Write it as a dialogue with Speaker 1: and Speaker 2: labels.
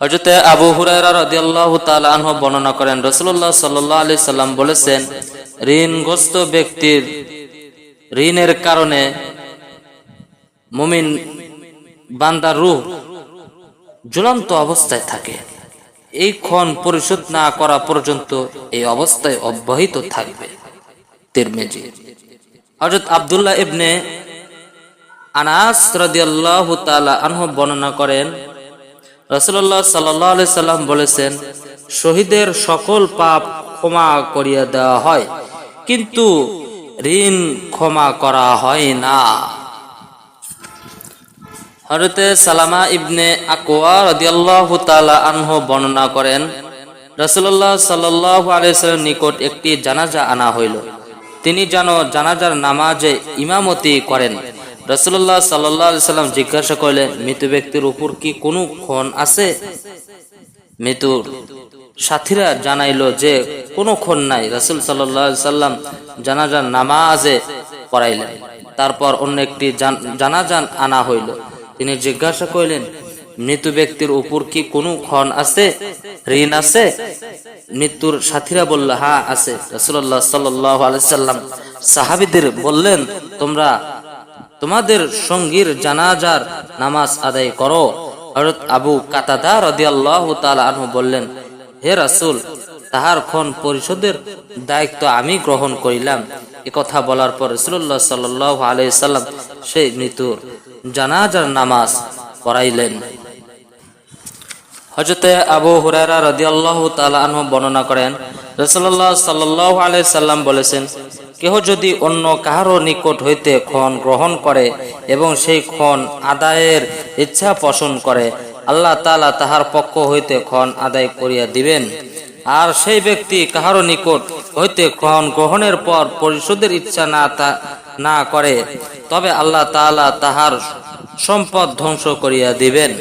Speaker 1: হযরত আবু হুরায়রা রাদিয়াল্লাহু তাআলা আনহু বর্ণনা করেন, রাসূলুল্লাহ সাল্লাল্লাহু আলাইহি সাল্লাম বলেছেন, ঋণগ্রস্ত ব্যক্তির ঋণের কারণে মুমিন বান্দার রূহ ঝুলন্ত অবস্থায় থাকে। এই ক্ষণ পরিশোধ না করা পর্যন্ত এই অবস্থায় অব্যাহত থাকবে। তিরমিজি। হযরত আব্দুল্লাহ ইবনে আনাস রাদিয়াল্লাহু তাআলা আনহু বর্ণনা করেন, রাসূলুল্লাহ সাল্লাল্লাহু আলাইহি সাল্লাম বলেছেন, শহীদের সকল পাপ ক্ষমা করিয়া দেওয়া হয়, কিন্তু ঋণ ক্ষমা করা হয় না। হযরতে সালামা ইবনে আকওয়া রাদিয়াল্লাহু তাআলা আনহু বর্ণনা করেন, রাসূলুল্লাহ সাল্লাল্লাহু আলাইহি সাল্লামের নিকট একটি জানাজা আনা হইল। তিনি যেন জানাজার নামাজে ইমামতি করেন। রাসূলুল্লাহ সাল্লাল্লাহু আলাইহি সাল্লাম জিজ্ঞাসা করলেন, মৃত ব্যক্তির উপর কি কোনো ক্ষণ আছে? মৃত্যুর সাথীরা জানাইল যে কোনো ক্ষণ নাই। রাসূল সাল্লাল্লাহু আলাইহি সাল্লাম জানাজার নামাজে পড়াইলেন। তারপর অন্য একটি জানাজা আনা হইল। তিনি জিজ্ঞাসা করলেন, মৃত ব্যক্তির উপর কি কোনো ক্ষণ আছে, ঋণ আছে? মৃত্যুর সাথীরা বলল, হ্যাঁ আছে। রাসূলুল্লাহ সাল্লাল্লাহু আলাইহি সাল্লাম সাহাবীদের বললেন, তোমরা তোমাদের সঙ্গীর জানাজার নামাজ আদায় করো। হযরত আবু কাতাদা রাদিয়াল্লাহু তাআলা আনহু বললেন, হে রাসূল, তাহার ক্ষণ পরিশোধের দায়িত্ব আমি গ্রহণ করিলাম। একথা বলার পর রাসূলুল্লাহ সাল্লাল্লাহু আলাইহি সাল্লাম সেই মৃত্যুর জানাজার নামাজ পড়াইলেন। হযরত আবু হুরায়রা রাদিয়াল্লাহু তাআলা আনহু বর্ণনা করেন, রাসূলুল্লাহ সাল্লাল্লাহু আলাইহি সাল্লাম বলেছেন, কেহ যদি অন্য কাহারও নিকট হইতে ক্ষণ গ্রহণ করে এবং সেই ক্ষণ আদায়ের ইচ্ছা পোষণ করে, আল্লাহ তাআলা তাহার পক্ষ হইতে ক্ষণ আদায় করিয়া দিবেন। আর সেই ব্যক্তি কাহারও নিকট হইতে ক্ষণ গ্রহণের পর পরিশোধের ইচ্ছা না করে, তবে আল্লাহ তাআলা তাহার সম্পদ ধ্বংস করিয়া দিবেন।